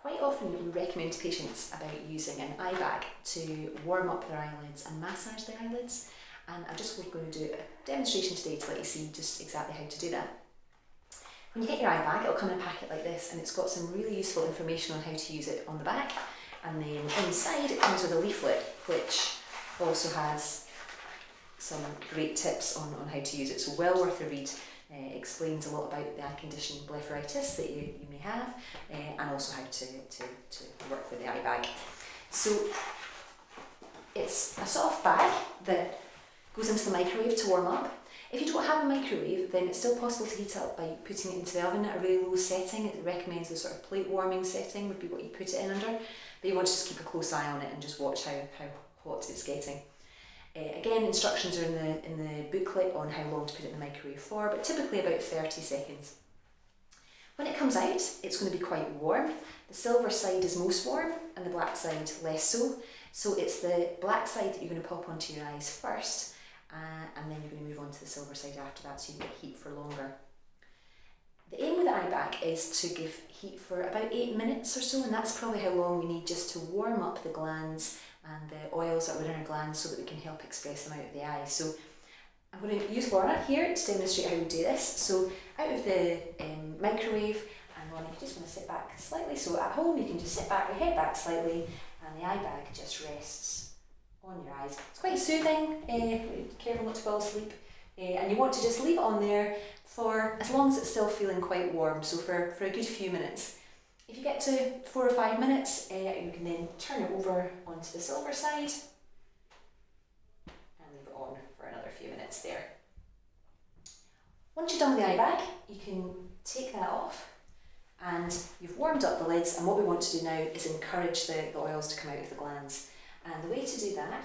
Quite often we recommend to patients about using an eye bag to warm up their eyelids and massage the eyelids, and I'm just going to do a demonstration today to let you see just exactly how to do that. When you get your eye bag, it'll come in a packet like this, and it's got some really useful information on how to use it on the back, and then inside it comes with a leaflet which also has some great tips on how to use it, so well worth a read. Explains a lot about the eye condition blepharitis that you may have, and also how to work with the eye bag. So it's a soft bag that goes into the microwave to warm up. If you don't have a microwave, then it's still possible to heat it up by putting it into the oven at a really low setting. It recommends the sort of plate warming setting would be what you put it in under, but you want to just keep a close eye on it and just watch how hot it's getting. Again, instructions are in the booklet on how long to put it in the microwave for, but typically about 30 seconds. When it comes out, it's going to be quite warm. The silver side is most warm and the black side less so. So it's the black side that you're going to pop onto your eyes first, and then you're going to move on to the silver side after that, so you get heat for longer. The aim with the eye bag is to give heat for about 8 minutes or so, and that's probably how long we need just to warm up the glands and the oils that are in our glands so that we can help express them out of the eye. So I'm going to use Lorna here to demonstrate how we do this. So out of the microwave, and Lorna, you just want to sit back slightly. So at home you can just sit back, your head back slightly, and the eye bag just rests on your eyes. It's quite soothing, careful not to fall asleep, and you want to just leave it on there for as long as it's still feeling quite warm, so for a good few minutes. If you get to 4 or 5 minutes, you can then turn it over onto the silver side and leave it on for another few minutes there. Once you're done with the eye bag, you can take that off, and you've warmed up the lids, and what we want to do now is encourage the oils to come out of the glands. And the way to do that,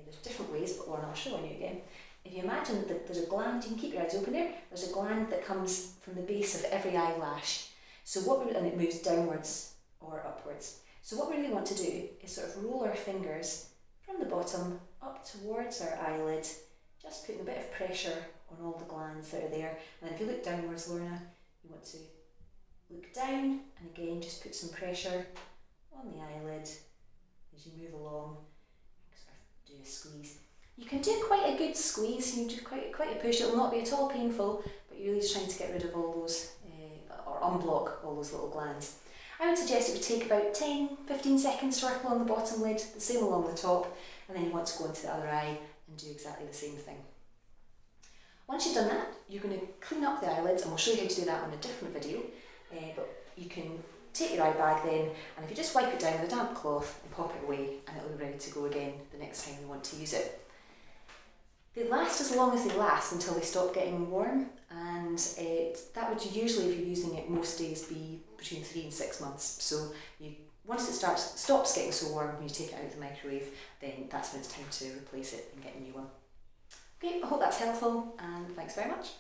there's different ways, but Lauren, I'll show you again. If you imagine that there's a gland, you can keep your eyes open there, there's a gland that comes from the base of every eyelash. So and it moves downwards or upwards. So what we really want to do is sort of roll our fingers from the bottom up towards our eyelid, just putting a bit of pressure on all the glands that are there. And then if you look downwards, Lorna, you want to look down, and again just put some pressure on the eyelid as you move along. Sort of do a squeeze. You can do quite a good squeeze, you can do quite a push. It will not be at all painful, but you're really just trying to get rid of all those or unblock all those little glands. I would suggest it would take about 10-15 seconds to work along the bottom lid, the same along the top, and then you want to go into the other eye and do exactly the same thing. Once you've done that, you're going to clean up the eyelids, and we'll show you how to do that on a different video, but you can take your eye bag then, and if you just wipe it down with a damp cloth and pop it away, and it'll be ready to go again the next time you want to use it. They last as long as they last until they stop getting warm, and that would usually, if you're using it most days, be between 3 and 6 months. So once it stops getting so warm when you take it out of the microwave, then that's when it's time to replace it and get a new one. Okay, I hope that's helpful, and thanks very much.